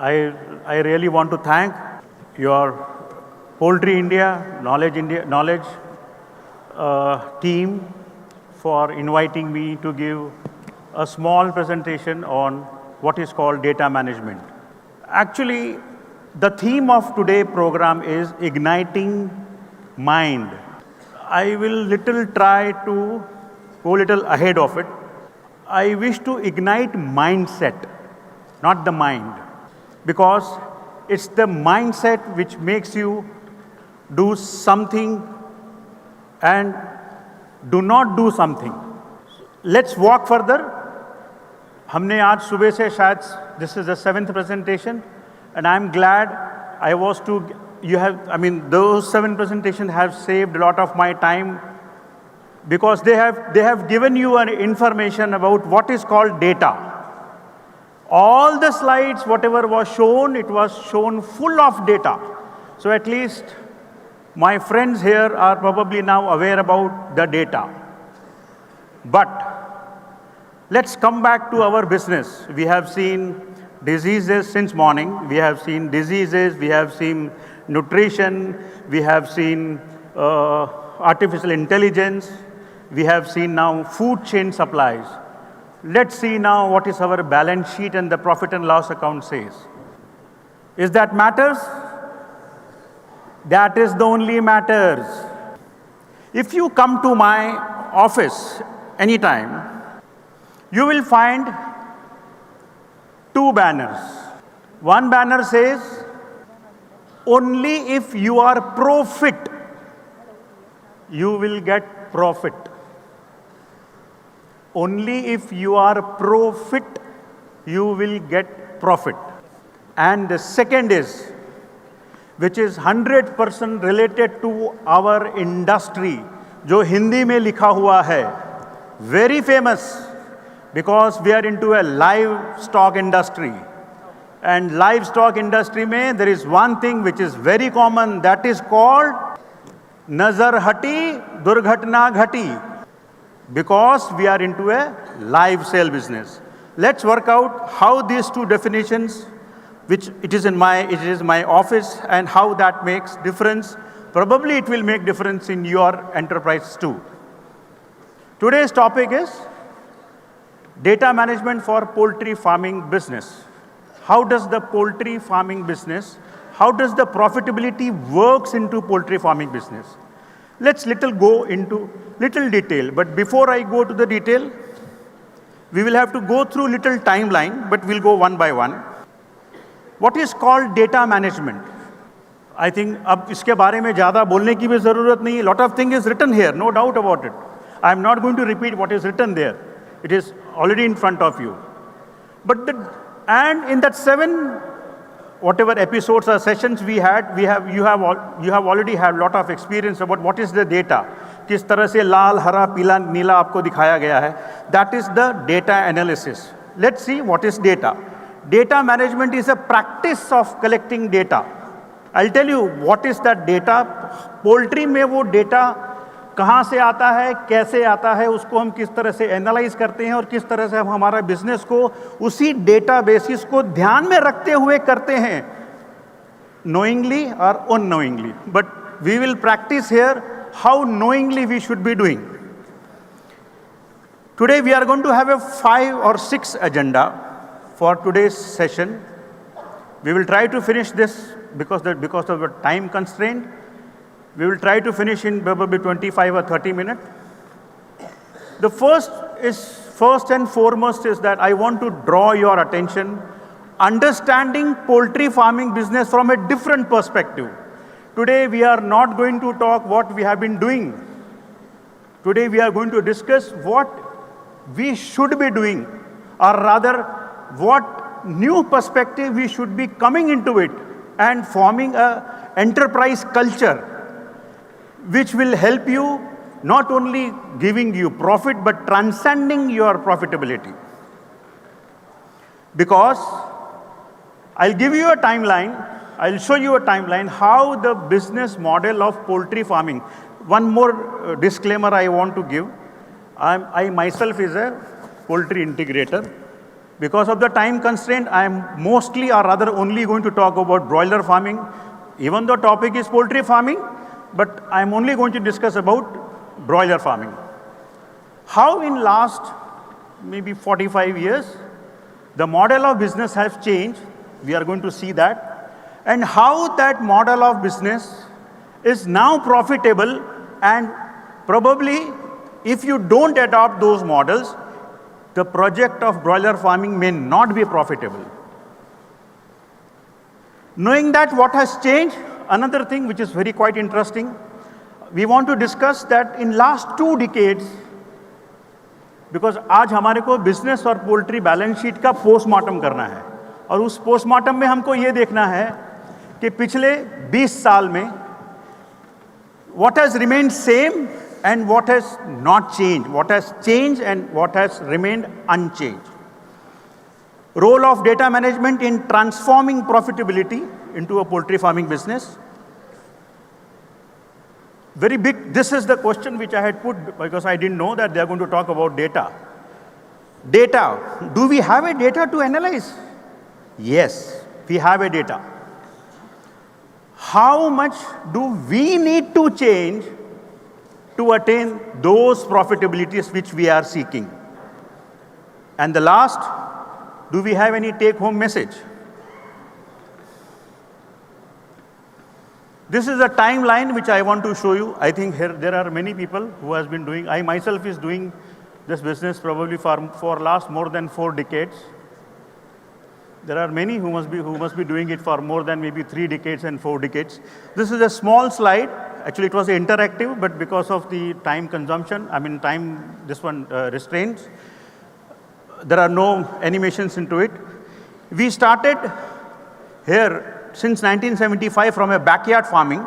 I really want to thank your Poultry India team for inviting me to give a small presentation on what is called data management. Actually, the theme of today's program is igniting mind. I will try to go a little ahead of it. I wish to ignite mindset, not the mind, because it's the mindset which makes you do something and do not do something. Let's walk further. हमने आज सुबह से शायद this is the 7th presentation, and I'm glad I was to those 7 presentations have saved a lot of my time, because they have given you an information about what is called data. All the slides, whatever was shown, it was shown full of data. So at least my friends here are probably now aware about the data. But let's come back to our business. We have seen diseases since morning. We have seen diseases, we have seen nutrition, we have seen artificial intelligence, we have seen now food chain supplies. Let's see now what is our balance sheet and the profit and loss account says. Is that matters? That is the only matters. If you come to my office anytime, you will find 2 banners. One banner says, only if you are pro-fit, you will get profit. Only if you are pro-fit, you will get profit. And the second is, which is 100% related to our industry, जो हिंदी में लिखा हुआ है, very famous, because we are into a livestock industry. And livestock industry में there is one thing which is very common, that is called nazar hati, durghatna ghati. Because we are into a live sale business. Let's work out how these 2 definitions, which it is my office, and how that makes difference. Probably it will make difference in your enterprise too. Today's topic is data management for poultry farming business. How does the poultry farming business, how does the profitability works into poultry farming business? Let's go into little detail, but before I go to the detail, we will have to go through little timeline, but we'll go one by one. What is called data management? I think अब इसके बारे में ज़्यादा बोलने की भी ज़रूरत नहीं है. Lot of things is written here, no doubt about it. I'm not going to repeat what is written there. It is already in front of you. And in that 7 whatever episodes or sessions you have already had lot of experience about what is the data. किस तरह से लाल, हरा, पीला, नीला आपको दिखाया गया है. That is the data analysis. Let's see what is data. Data management is a practice of collecting data. I'll tell you what is that data. Poultry में वो data कहाँ से आता है, कैसे आता है, उसको हम किस तरह से एनालाइज करते हैं और किस तरह से हम हमारा बिजनेस को उसी डेटा बेसिस को ध्यान में रखते हुए करते हैं, knowingly or unknowingly. But we will practice here how knowingly we should be doing. Today we are going to have a 5 or 6 agenda for today's session. We will try to finish this because of the time constraint. We will try to finish in probably 25 or 30 minutes. The first and foremost is that I want to draw your attention, understanding poultry farming business from a different perspective. Today we are not going to talk what we have been doing. Today we are going to discuss what we should be doing, or rather what new perspective we should be coming into it and forming an enterprise culture which will help you not only giving you profit but transcending your profitability. Because I'll give you a timeline, I'll show you a timeline how the business model of poultry farming. One more disclaimer I want to give. I myself is a poultry integrator. Because of the time constraint, I am mostly or rather only going to talk about broiler farming, even though topic is poultry farming, but I am only going to discuss about broiler farming. How in last maybe 45 years, the model of business has changed. We are going to see that. And how that model of business is now profitable, and probably if you don't adopt those models, the project of broiler farming may not be profitable. Knowing that, what has changed, another thing which is very quite interesting, we want to discuss that in last 2 decades, because आज हमारे को business और poultry balance sheet का postmortem करना है, और उस postmortem में हमको ये देखना है कि पिछले 20 साल में what has remained same and what has not changed, what has changed and what has remained unchanged. Role of data management in transforming profitability into a poultry farming business. Very big, this is the question which I had put because I didn't know that they are going to talk about data. Data, do we have a data to analyze? Yes, we have a data. How much do we need to change to attain those profitabilities which we are seeking? And the last, do we have any take-home message? This is a timeline which I want to show you. I think here there are many people who has been doing, I myself is doing this business probably for last more than 4 decades. There are many who must be doing it for more than maybe 3 decades and 4 decades. This is a small slide. Actually, it was interactive, but because of the time consumption, this one restraints. There are no animations into it. We started here since 1975 from a backyard farming,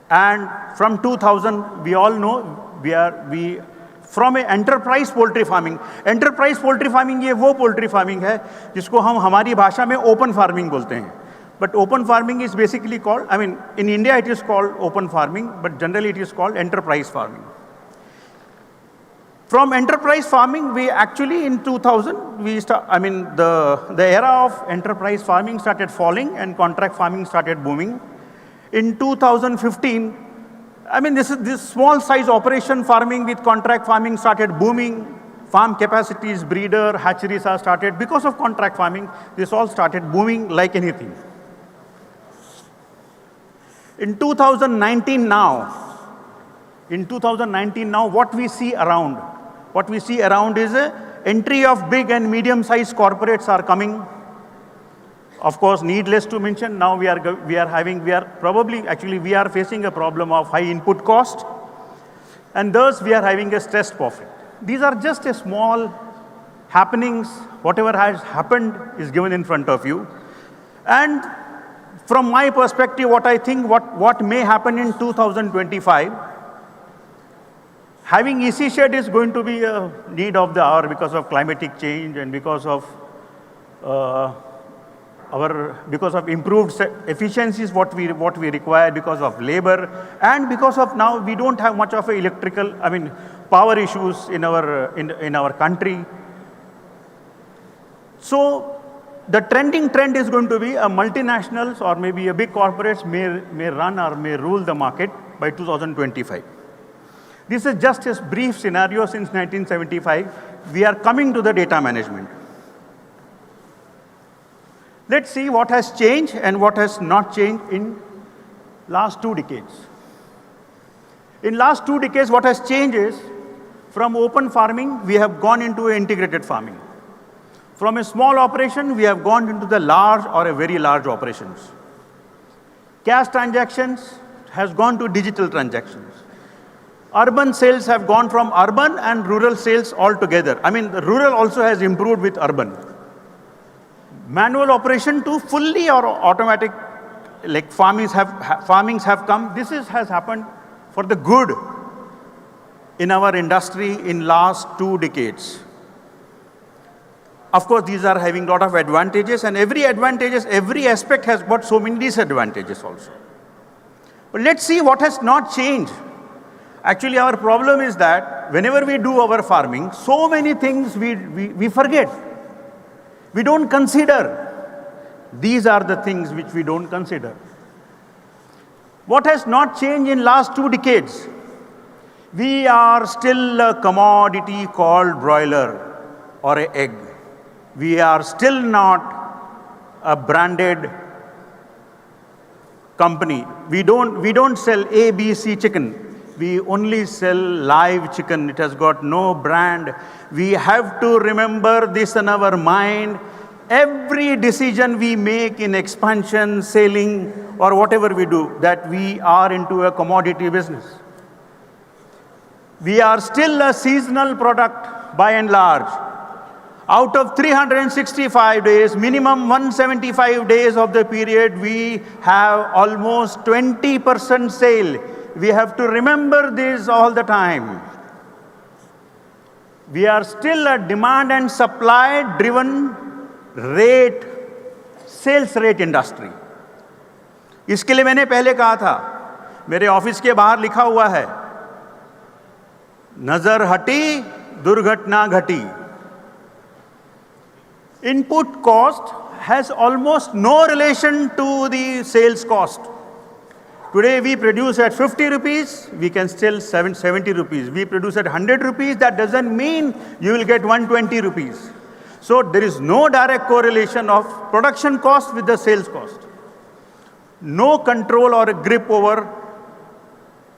and from 2000 we all know we from a enterprise poultry farming. Enterprise poultry farming ये वो poultry farming है जिसको हम हमारी भाषा में open farming बोलते हैं. But open farming is basically called, in India it is called open farming, but generally it is called enterprise farming. From enterprise farming, we actually in 2000, the era of enterprise farming started falling and contract farming started booming. In 2015, this small size operation farming with contract farming started booming. Farm capacities, breeder, hatcheries are started. Because of contract farming, this all started booming like anything. In 2019 now, what we see around is a entry of big and medium-sized corporates are coming. Of course, needless to mention, now we are facing a problem of high input cost, and thus we are having a stressed profit. These are just a small happenings. Whatever has happened is given in front of you. And from my perspective, what I think what may happen in 2025, having EC shed is going to be a need of the hour because of climatic change and because of improved efficiencies what we require because of labor, and because of now we don't have much of a power issues in our country. So the trend is going to be a multinationals or maybe a big corporates may run or may rule the market by 2025. This is just a brief scenario since 1975. We are coming to the data management. Let's see what has changed and what has not changed in last 2 decades. In last 2 decades, what has changed is from open farming, we have gone into integrated farming. From a small operation, we have gone into the large or a very large operations. Cash transactions has gone to digital transactions. Urban sales have gone from urban and rural sales altogether. The rural also has improved with urban. Manual operation to fully or automatic, like farmings have come. This has happened for the good in our industry in last 2 decades. Of course, these are having a lot of advantages, and every aspect has got so many disadvantages also. But let's see what has not changed. Actually, our problem is that whenever we do our farming, so many things we forget. We don't consider. These are the things which we don't consider. What has not changed in last 2 decades? We are still a commodity called broiler or an egg. We are still not a branded company. We don't sell ABC chicken. We only sell live chicken. It has got no brand. We have to remember this in our mind. Every decision we make in expansion, selling, or whatever we do, that we are into a commodity business. We are still a seasonal product by and large. Out of 365 days, minimum 175 days of the period, we have almost 20% sale. We have to remember this all the time. We are still a demand and supply driven rate, sales rate industry. इसके लिए मैंने पहले कहा था, मेरे office के बाहर लिखा हुआ है, नजर हटी, दुर्घटना घटी. Input cost has almost no relation to the sales cost. Today we produce at 50 rupees, we can sell 70 rupees. We produce at 100 rupees, that doesn't mean you will get 120 rupees. So there is no direct correlation of production cost with the sales cost. No control or a grip over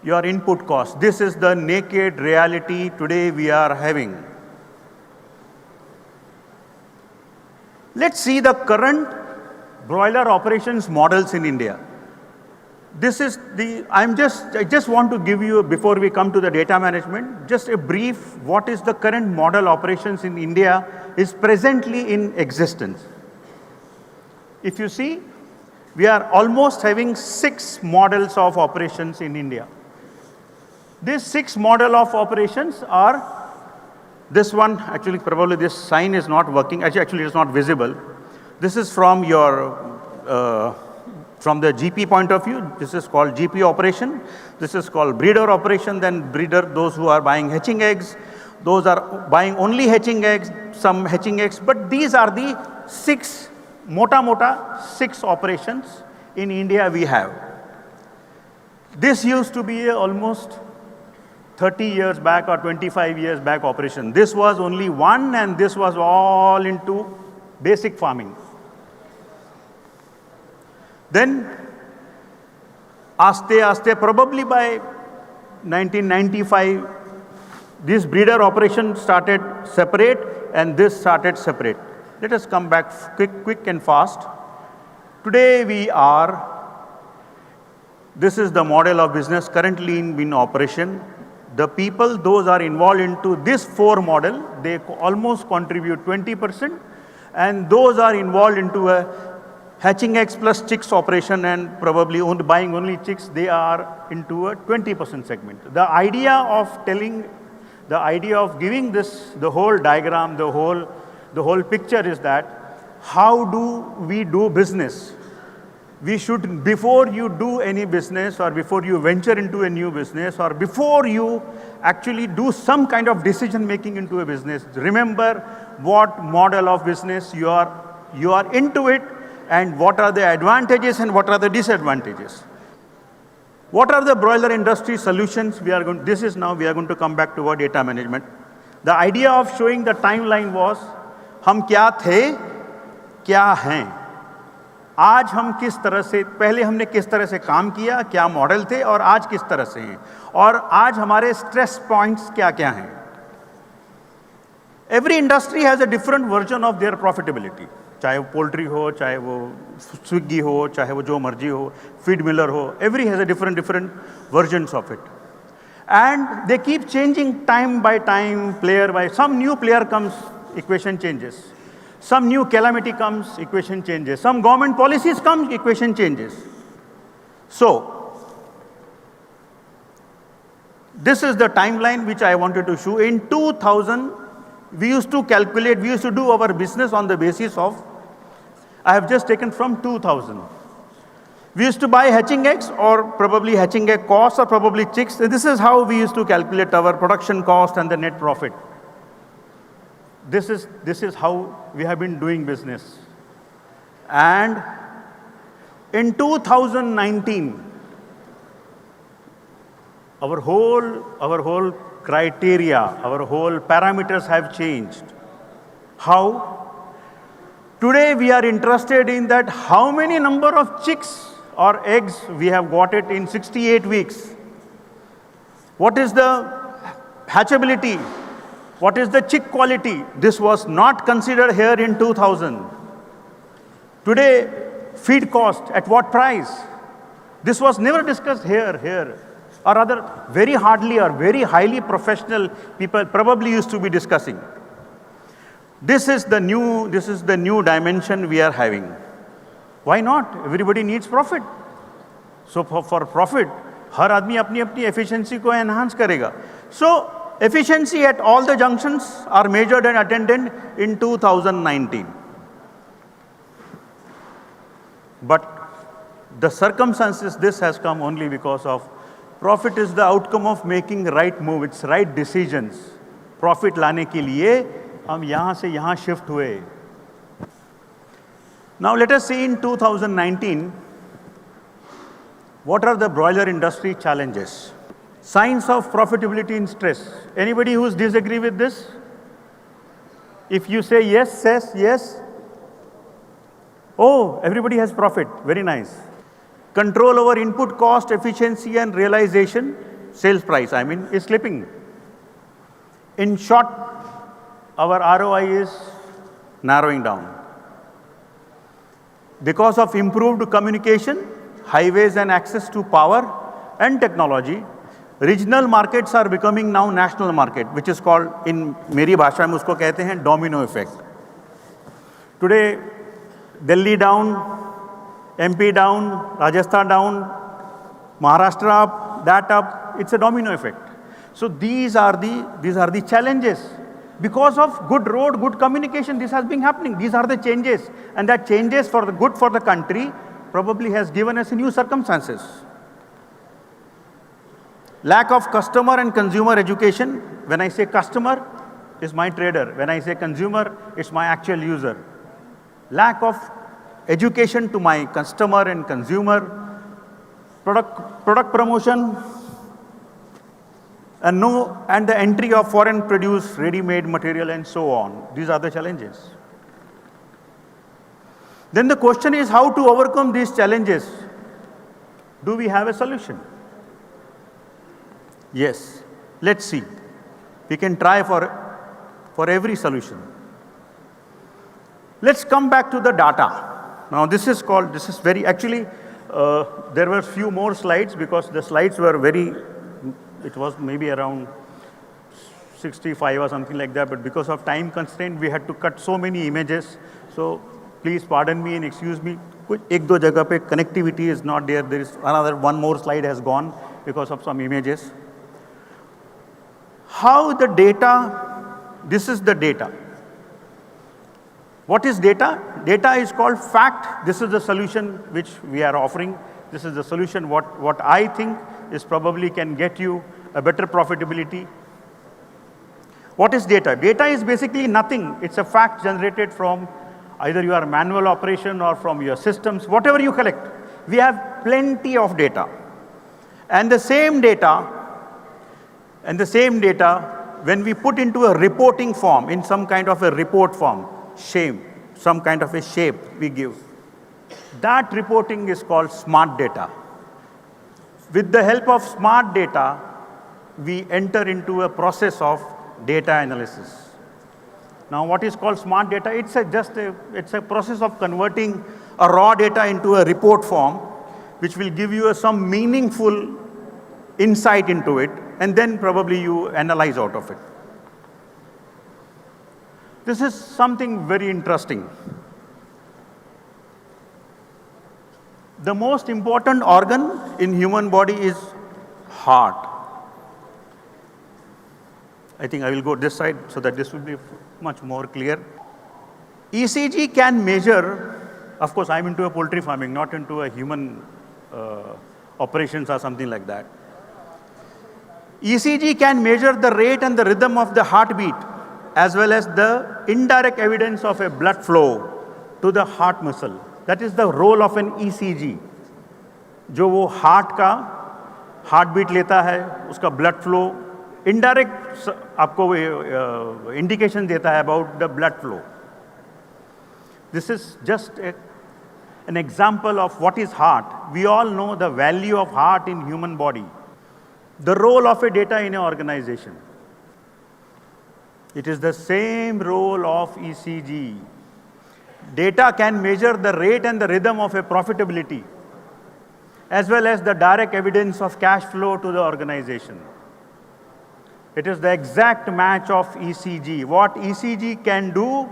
your input cost. This is the naked reality today we are having. Let's see the current broiler operations models in India. This is the, I just want to give you, before we come to the data management, just a brief, what is the current model operations in India is presently in existence. If you see, we are almost having 6 models of operations in India. These 6 model of operations are, this one, actually probably this sign is not working, actually it is not visible. This is from your, from the GP point of view, this is called GP operation. This is called breeder operation, then breeder, those who are buying hatching eggs, those are buying only hatching eggs, some hatching eggs, but these are the 6, mota 6 operations in India we have. This used to be almost 30 years back or 25 years back operation. This was only one and this was all into basic farming. Then, aste, probably by 1995, this breeder operation started separate and this started separate. Let us come back quick and fast. Today this is the model of business currently in operation. The people, those are involved into this 4 model, they almost contribute 20%, and those are involved into a hatching eggs plus chicks operation and probably buying only chicks, they are into a 20% segment. The idea of giving this, the whole diagram, the whole picture is that how do we do business? We should, before you do any business or before you venture into a new business or before you actually do some kind of decision making into a business, remember what model of business you are into it and what are the advantages and what are the disadvantages. What are the broiler industry solutions? We are going to come back to our data management. The idea of showing the timeline was, हम क्या थे, क्या हैं. आज हम किस तरह से, पहले हमने किस तरह से काम किया, क्या मॉडल थे और आज किस तरह से हैं और आज हमारे स्ट्रेस पॉइंट्स क्या क्या हैं. Every industry has a different version of their profitability. चाहे वो पोल्ट्री हो, चाहे वो स्विगी हो, चाहे वो जो मर्जी हो, फीड मिलर हो, every has a different versions of it. And they keep changing time by time, player by, some new player comes, equation changes. Some new calamity comes, equation changes. Some government policies come, equation changes. So, this is the timeline which I wanted to show. In 2000, we used to calculate, we used to do our business on the basis of, I have just taken from 2000. We used to buy hatching eggs or probably hatching egg costs or probably chicks. This is how we used to calculate our production cost and the net profit. This is how we have been doing business. And in 2019, our whole criteria, our whole parameters have changed. How? Today we are interested in that how many number of chicks or eggs we have got it in 68 weeks. What is the hatchability? What is the chick quality? This was not considered here in 2000. Today, feed cost, at what price? This was never discussed here. Or rather, very hardly or very highly professional people probably used to be discussing. This is the new dimension we are having. Why not? Everybody needs profit. So for profit, हर आदमी अपनी अपनी efficiency को enhance करेगा. So efficiency at all the junctions are measured and attended in 2019. But the circumstances, this has come only because of profit is the outcome of making right move, it's right decisions. Profit लाने के लिए हम यहाँ से यहाँ shift हुए. Now let us see in 2019, what are the broiler industry challenges? Signs of profitability in stress. Anybody who's disagree with this? If you say yes, says yes. Oh, everybody has profit. Very nice. Control over input cost, efficiency and realization, sales price, is slipping. In short, our ROI is narrowing down. Because of improved communication, highways and access to power and technology, regional markets are becoming now national market, which is called, in मेरी भाषा में उसको कहते हैं domino effect. Today, Delhi down, MP down, Rajasthan down, Maharashtra up, that up, it's a domino effect. So these are the challenges. Because of good road, good communication, this has been happening. These are the changes. And that changes for the good for the country probably has given us new circumstances. Lack of customer and consumer education. When I say customer, is my trader. When I say consumer, it's my actual user. Lack of education to my customer and consumer. Product promotion. And the entry of foreign produce, ready-made material and so on. These are the challenges. Then the question is how to overcome these challenges. Do we have a solution? Yes. Let's see. We can try for every solution. Let's come back to the data. Now this is very, actually, there were few more slides because the slides were very, it was maybe around 65 or something like that, but because of time constraint, we had to cut so many images. So please pardon me and excuse me. एक दो जगह पे connectivity is not there. There is one more slide has gone because of some images. How the data, this is the data. What is data? Data is called fact. This is the solution which we are offering. This is the solution what I think is probably can get you a better profitability. What is data? Data is basically nothing. It's a fact generated from either your manual operation or from your systems, whatever you collect. We have plenty of data. And the same data, when we put into a reporting form, in some kind of a report form, some kind of a shape we give, that reporting is called smart data. With the help of smart data, we enter into a process of data analysis. Now what is called smart data? It's a process of converting a raw data into a report form, which will give you some meaningful insight into it, and then probably you analyze out of it. This is something very interesting. The most important organ in human body is heart. I think I will go this side so that this will be much more clear. ECG can measure, of course I'm into a poultry farming, not into a human operations or something like that. ECG can measure the rate and the rhythm of the heartbeat as well as the indirect evidence of a blood flow to the heart muscle. That is the role of an ECG. जो वो heart beat लेता है, उसका blood flow indirect आपको indication देता है about the blood flow. This is just an example of what is heart. We all know the value of heart in human body. The role of a data in an organization. It is the same role of ECG. Data can measure the rate and the rhythm of a profitability, as well as the direct evidence of cash flow to the organization. It is the exact match of ECG. What ECG can do,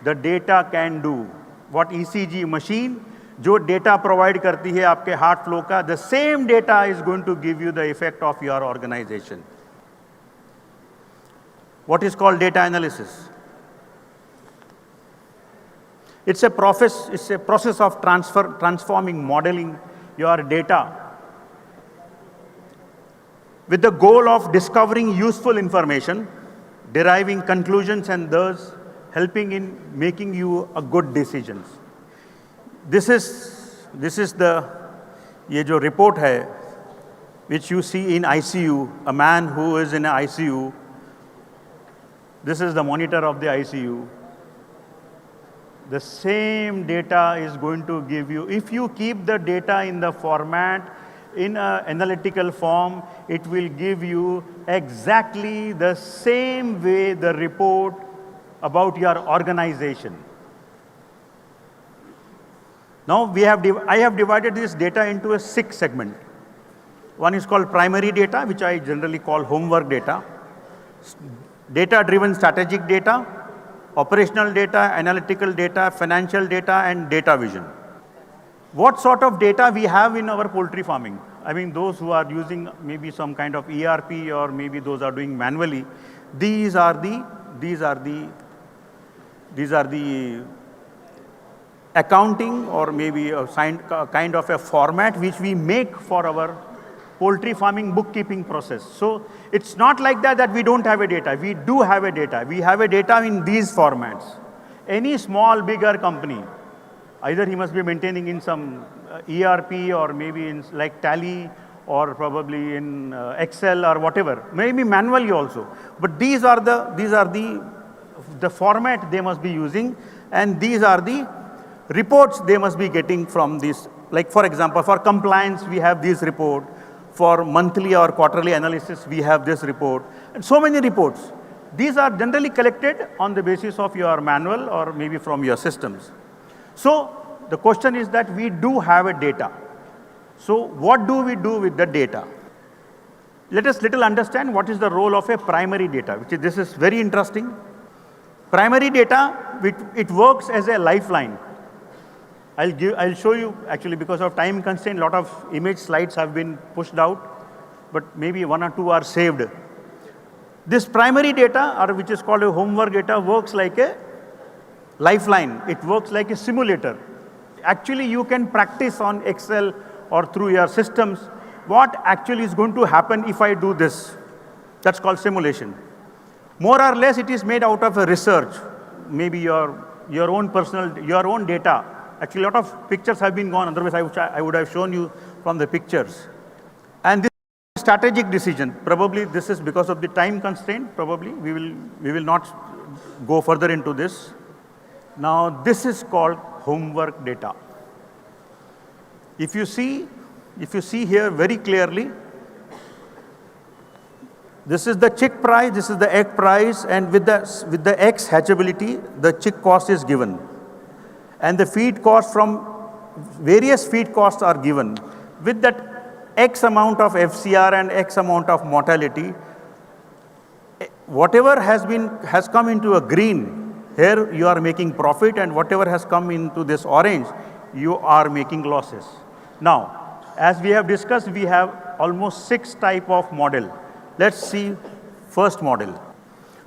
the data can do. What ECG machine जो data provide करती है आपके heart flow का, the same data is going to give you the effect of your organization. What is called data analysis? It's a process of transforming, modeling your data with the goal of discovering useful information, deriving conclusions, and thus helping in making you a good decisions. This is the ये जो report है, which you see in ICU, a man who is in an ICU. This is the monitor of the ICU. The same data is going to give you, if you keep the data in the format, in an analytical form, it will give you exactly the same way the report about your organization. Now I have divided this data into a 6 segment. One is called primary data, which I generally call homework data. Data-driven strategic data, operational data, analytical data, financial data, and data vision. What sort of data we have in our poultry farming? I mean, those who are using maybe some kind of ERP or maybe those are doing manually, these are the accounting or maybe a kind of a format which we make for our poultry farming bookkeeping process. So it's not like that we don't have a data. We do have a data. We have a data in these formats. Any small, bigger company, either he must be maintaining in some ERP or maybe in like Tally or probably in Excel or whatever, maybe manually also. But these are the format they must be using, and these are the reports they must be getting from this. Like for example, for compliance, we have this report. For monthly or quarterly analysis, we have this report, and so many reports. These are generally collected on the basis of your manual or maybe from your systems. So the question is that we do have a data. So what do we do with the data? Let us little understand what is the role of a primary data, this is very interesting. Primary data, it works as a lifeline. I'll show you, actually because of time constraint, lot of image slides have been pushed out, but maybe 1 or 2 are saved. This primary data, or which is called a homework data, works like a lifeline. It works like a simulator. Actually, you can practice on Excel or through your systems what actually is going to happen if I do this. That's called simulation. More or less, it is made out of a research, maybe your own data. Actually, a lot of pictures have been gone, otherwise I would have shown you from the pictures. And this strategic decision, probably this is because of the time constraint, probably we will not go further into this. Now, this is called homework data. If you see here very clearly, this is the chick price, this is the egg price, and with the eggs hatchability, the chick cost is given. And the feed cost from various feed costs are given. With that X amount of FCR and X amount of mortality, whatever has come into a green, here you are making profit, and whatever has come into this orange, you are making losses. Now, as we have discussed, we have almost 6 type of model. Let's see first model.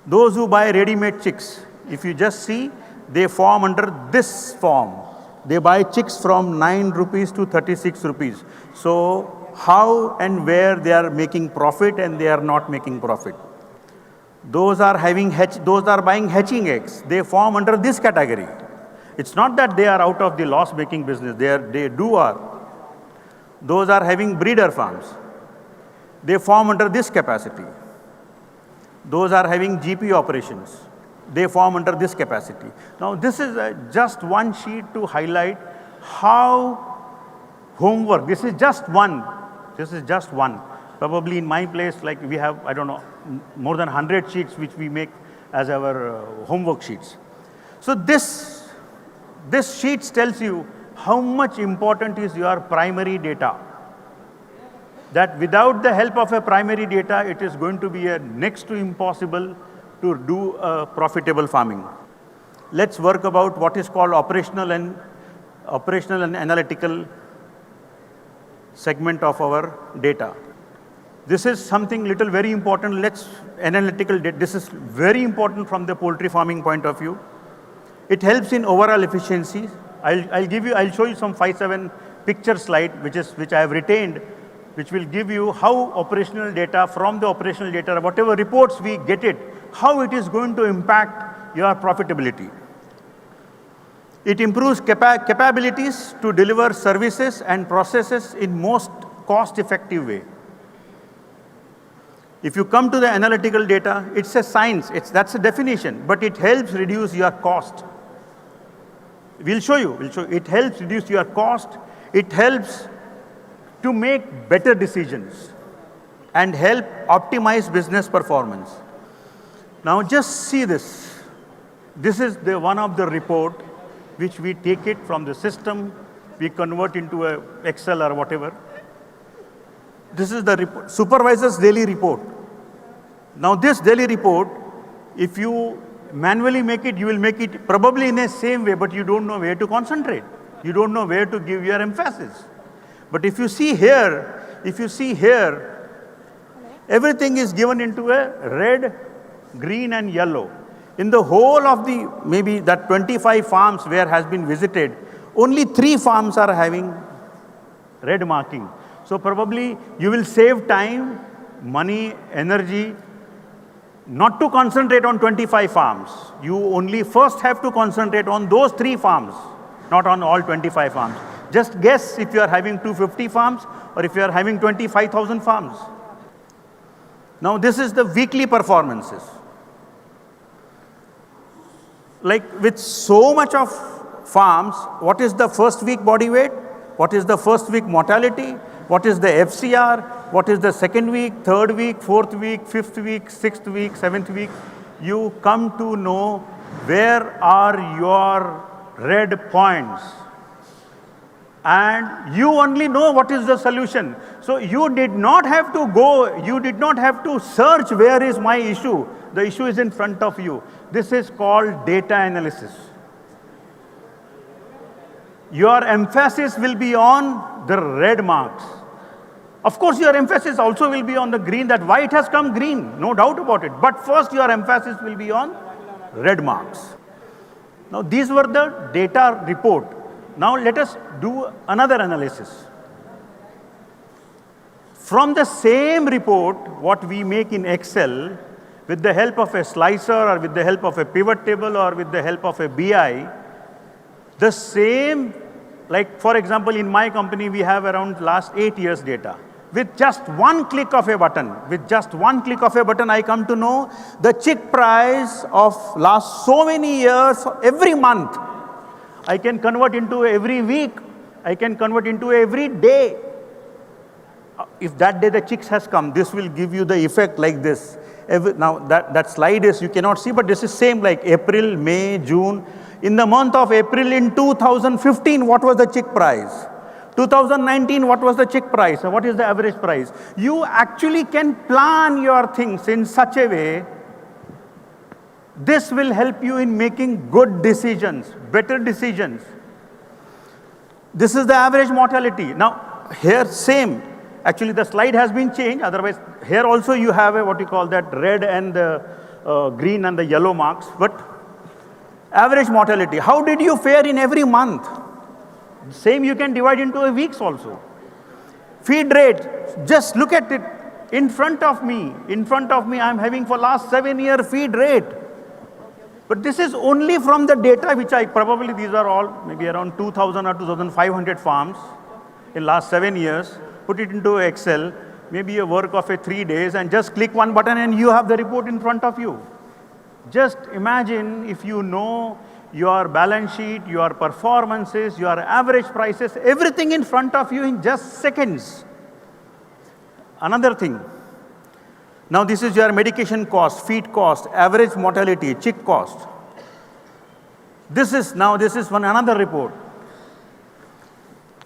Those who buy ready-made chicks, if you just see, they form under this form. They buy chicks from 9 rupees to 36 rupees. So how and where they are making profit and they are not making profit. Those are buying hatching eggs. They form under this category. It's not that they are out of the loss-making business. They are. Those are having breeder farms. They form under this capacity. Those are having GP operations. They form under this capacity. Now, this is just one sheet to highlight how homework, this is just one. Probably in my place, like we have, I don't know, more than 100 sheets which we make as our homework sheets. So this sheet tells you how much important is your primary data. That without the help of a primary data, it is going to be next to impossible to do profitable farming. Let's work about what is called operational and analytical segment of our data. This is something little very important. This is very important from the poultry farming point of view. It helps in overall efficiency. I'll show you some 5-7 picture slide which I have retained, which will give you how operational data, from the operational data, whatever reports we get it, how it is going to impact your profitability. It improves capabilities to deliver services and processes in most cost-effective way. If you come to the analytical data, it's a science, that's a definition, but it helps reduce your cost. We'll show you. It helps reduce your cost. It helps to make better decisions and help optimize business performance. Now just see this. This is one of the report which we take it from the system, we convert into a Excel or whatever. This is the report, supervisor's daily report. Now this daily report, if you manually make it, you will make it probably in the same way, but you don't know where to concentrate. You don't know where to give your emphasis. But if you see here, everything is given into a red, green and yellow. In the whole of the, maybe that 25 farms where has been visited, only 3 farms are having red marking. So probably you will save time, money, energy, not to concentrate on 25 farms. You only first have to concentrate on those 3 farms, not on all 25 farms. Just guess if you are having 250 farms or if you are having 25,000 farms. Now this is the weekly performances. Like with so much of farms, what is the first week body weight? What is the first week mortality? What is the FCR? What is the second week, third week, fourth week, fifth week, sixth week, seventh week? You come to know where are your red points. And you only know what is the solution. So you did not have to go, you did not have to search where is my issue. The issue is in front of you. This is called data analysis. Your emphasis will be on the red marks. Of course, your emphasis also will be on the green, that why it has come green, no doubt about it. But first, your emphasis will be on red marks. Now, these were the data report. Now, let us do another analysis. From the same report, what we make in Excel, with the help of a slicer or with the help of a pivot table or with the help of a BI, the same, like for example, in my company, we have around last 8 years data. With just one click of a button, I come to know the chick price of last so many years, every month. I can convert into every week. I can convert into every day. If that day the chicks has come, this will give you the effect like this. Now that slide is, you cannot see, but this is same like April, May, June. In the month of April in 2015, what was the chick price? 2019, what was the chick price? What is the average price? You actually can plan your things in such a way. This will help you in making good decisions, better decisions. This is the average mortality. Now, here same. Actually, the slide has been changed. Otherwise, here also you have a what you call that red and the green and the yellow marks. But average mortality. How did you fare in every month? Same you can divide into a weeks also. Feed rate. Just look at it. in front of me, I'm having for last 7-year feed rate. But this is only from the data which probably these are all maybe around 2,000 or 2,500 farms in last 7 years. Put it into Excel, maybe a work of 3 days, and just click one button and you have the report in front of you. Just imagine if you know your balance sheet, your performances, your average prices, everything in front of you in just seconds. Another thing. Now this is your medication cost, feed cost, average mortality, chick cost. This is another report.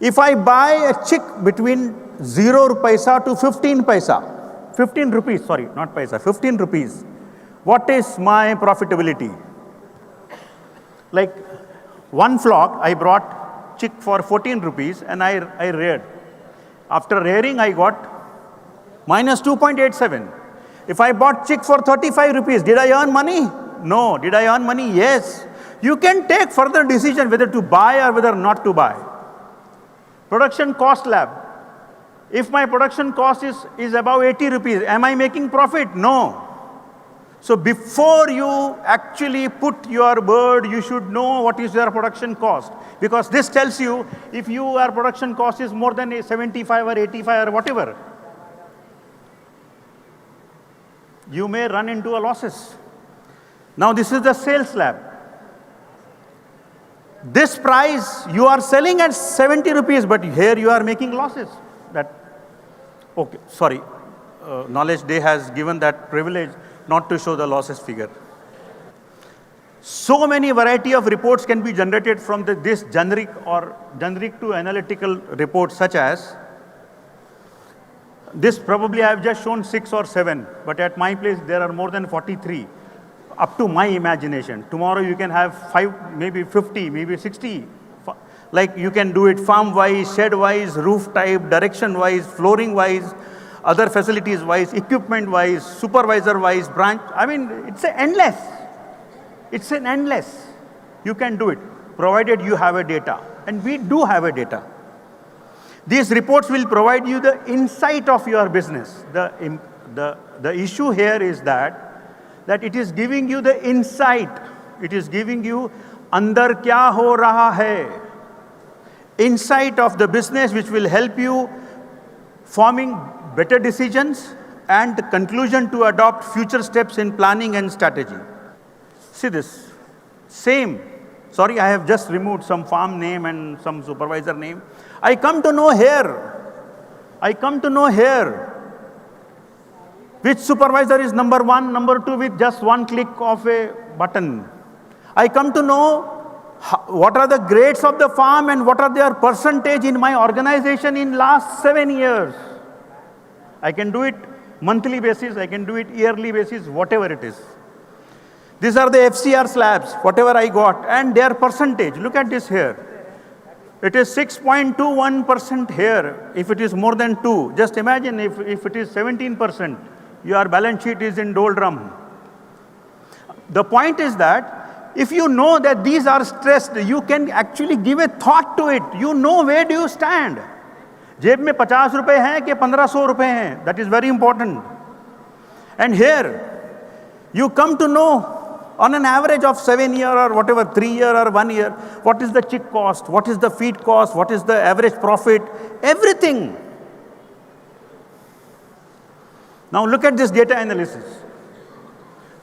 If I buy a chick between 0 paisa to 15 paisa, 15 rupees, sorry, not paisa, 15 rupees, what is my profitability? Like one flock, I brought chick for 14 rupees and I reared. After rearing, I got minus 2.87. If I bought chick for 35 rupees, did I earn money? No. Did I earn money? Yes. You can take further decision whether to buy or whether not to buy. Production cost lab. If my production cost is above 80 rupees, am I making profit? No. So before you actually put your bird, you should know what is your production cost. Because this tells you if your production cost is more than 75 or 85 or whatever, you may run into a losses. Now this is the sales lab. This price you are selling at 70 rupees, but here you are making losses. Okay, sorry. Knowledge Day has given that privilege not to show the losses figure. So many variety of reports can be generated from this generic to analytical reports, such as this. Probably I have just shown 6 or 7, but at my place there are more than 43, up to my imagination. Tomorrow you can have 5, maybe 50, maybe 60. Like you can do it farm-wise, shed-wise, roof type, direction-wise, flooring-wise, other facilities-wise, equipment-wise, supervisor-wise, branch. I mean, it's endless. It's an endless. You can do it, provided you have a data. And we do have a data. These reports will provide you the insight of your business. The issue here is that it is giving you the insight. It is giving you andar kya ho raha hai. Insight of the business, which will help you forming better decisions and conclusion to adopt future steps in planning and strategy. See this. Same. Sorry, I have just removed some farm name and some supervisor name. I come to know here which supervisor is number 1, number 2 with just one click of a button. I come to know what are the grades of the farm and what are their percentage in my organization in last 7 years. I can do it monthly basis, I can do it yearly basis, whatever it is. These are the FCR slabs, whatever I got, and their percentage. Look at this here. It is 6.21% here. If it is more than 2, just imagine if it is 17%, your balance sheet is in doldrum. The point is that if you know that these are stressed, you can actually give a thought to it. You know where do you stand. जेब में 50 रुपए हैं कि 1500 रुपए हैं. That is very important. And here, you come to know on an average of 7 year or whatever, 3 year or 1 year, what is the chick cost, what is the feed cost, what is the average profit, everything. Now look at this data analysis.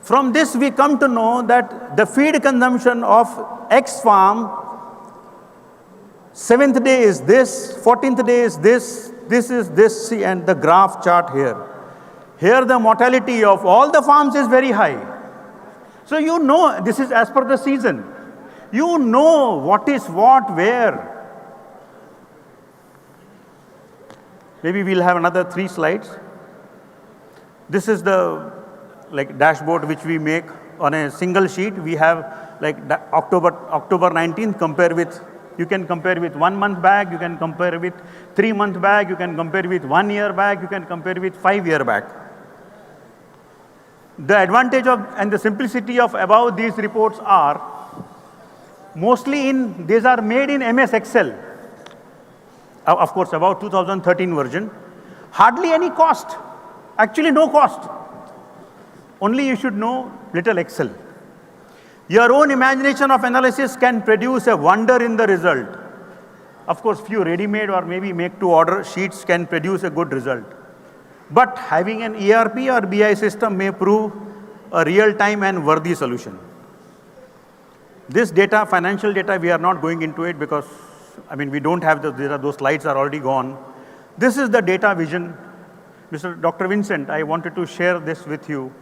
From this we come to know that the feed consumption of X farm, 7th day is this, 14th day is this, this is this, see, and the graph chart here. Here the mortality of all the farms is very high. So you know, this is as per the season. You know what is what, where. Maybe we'll have another 3 slides. This is the dashboard which we make on a single sheet. We have October 19th, compare with, you can compare with 1 month back, you can compare with 3 month back, you can compare with 1 year back, you can compare with 5 year back. The advantage of and the simplicity of above these reports are mostly these are made in MS Excel. Of course, about 2013 version. Hardly any cost. Actually, no cost. Only you should know little Excel. Your own imagination of analysis can produce a wonder in the result. Of course, few ready-made or maybe make-to-order sheets can produce a good result. But having an ERP or BI system may prove a real-time and worthy solution. This data, financial data, we are not going into it because, we don't have those slides are already gone. This is the data vision. Dr. Vincent, I wanted to share this with you.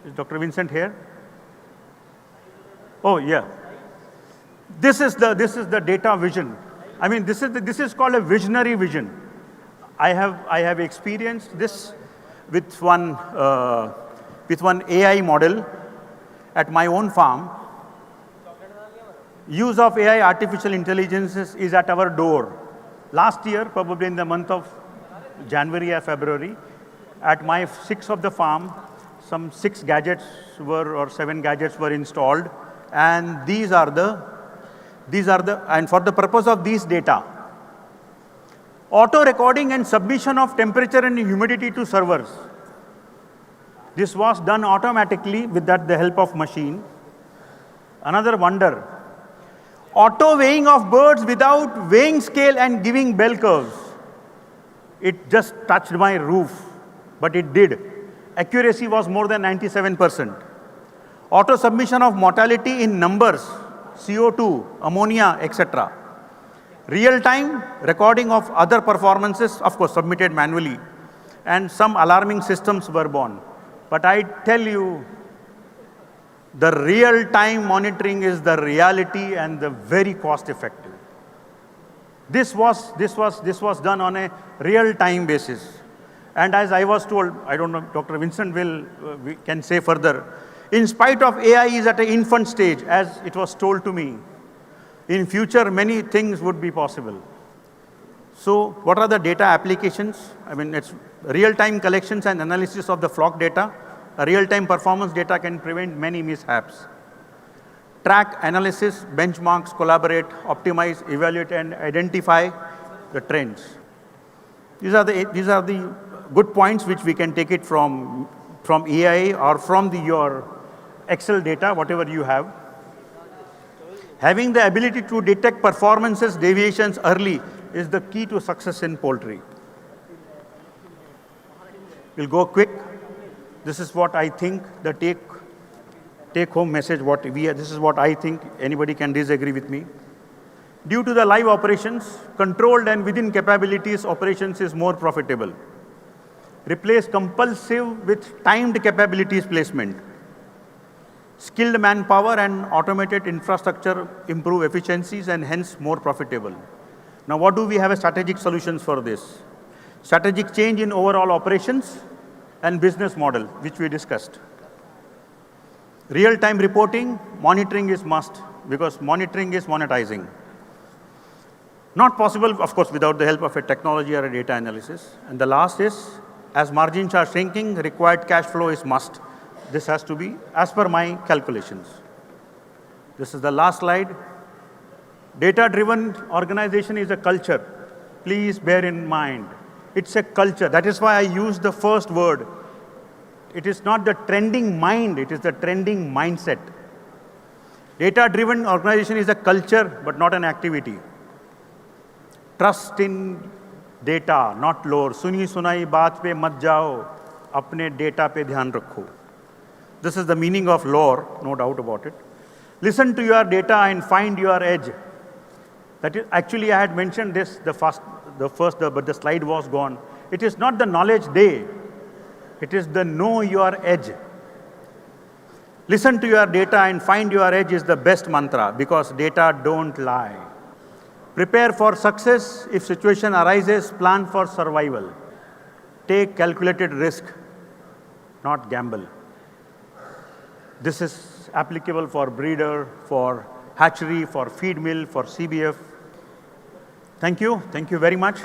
Is Dr. Vincent here? Oh, yeah. This is the data vision. This is called a visionary vision. I have experienced this with one AI model at my own farm. Use of AI, artificial intelligence, is at our door. Last year, probably in the month of January or February, at my 6 of the farm, some 6 gadgets or 7 gadgets were installed, and and for the purpose of these data, auto recording and submission of temperature and humidity to servers. This was done automatically with the help of machine. Another wonder. Auto weighing of birds without weighing scale and giving bell curves. It just touched my roof, but it did. Accuracy was more than 97%. Auto submission of mortality in numbers, CO2, ammonia, etc. Real-time recording of other performances, of course, submitted manually. And some alarming systems were born. But I tell you, the real-time monitoring is the reality and the very cost-effective. This was done on a real-time basis. And as I was told, I don't know, Dr. Vincent can say further, in spite of AI is at an infant stage, as it was told to me, in future many things would be possible. So what are the data applications? It's real-time collections and analysis of the flock data. A real-time performance data can prevent many mishaps. Track, analysis, benchmarks, collaborate, optimize, evaluate, and identify the trends. These are the good points which we can take it from AI or from your Excel data, whatever you have. Having the ability to detect performances deviations early is the key to success in poultry. We'll go quick. This is what I think the take-home message. This is what I think. Anybody can disagree with me. Due to the live operations, controlled and within capabilities, operations is more profitable. Replace compulsive with timed capabilities placement. Skilled manpower and automated infrastructure improve efficiencies and hence more profitable. Now, what do we have as strategic solutions for this? Strategic change in overall operations and business model, which we discussed. Real-time reporting, monitoring is must, because monitoring is monetizing. Not possible, of course, without the help of a technology or a data analysis. And the last is, as margins are shrinking, required cash flow is must. This has to be as per my calculations. This is the last slide. Data-driven organization is a culture. Please bear in mind. It's a culture. That is why I use the first word. It is not the trending mind, it is the trending mindset. Data-driven organization is a culture, but not an activity. Trust in data, not lore. Suni sunai baat pe mat jao, apne data pe dhyan rakho. This is the meaning of lore, no doubt about it. Listen to your data and find your edge. That is, actually, I had mentioned this but the slide was gone. It is not the knowledge day. It is the know your edge. Listen to your data and find your edge is the best mantra because data don't lie. Prepare for success. If situation arises, plan for survival. Take calculated risk, not gamble. This is applicable for breeder, for hatchery, for feed mill, for CBF. Thank you. Thank you very much.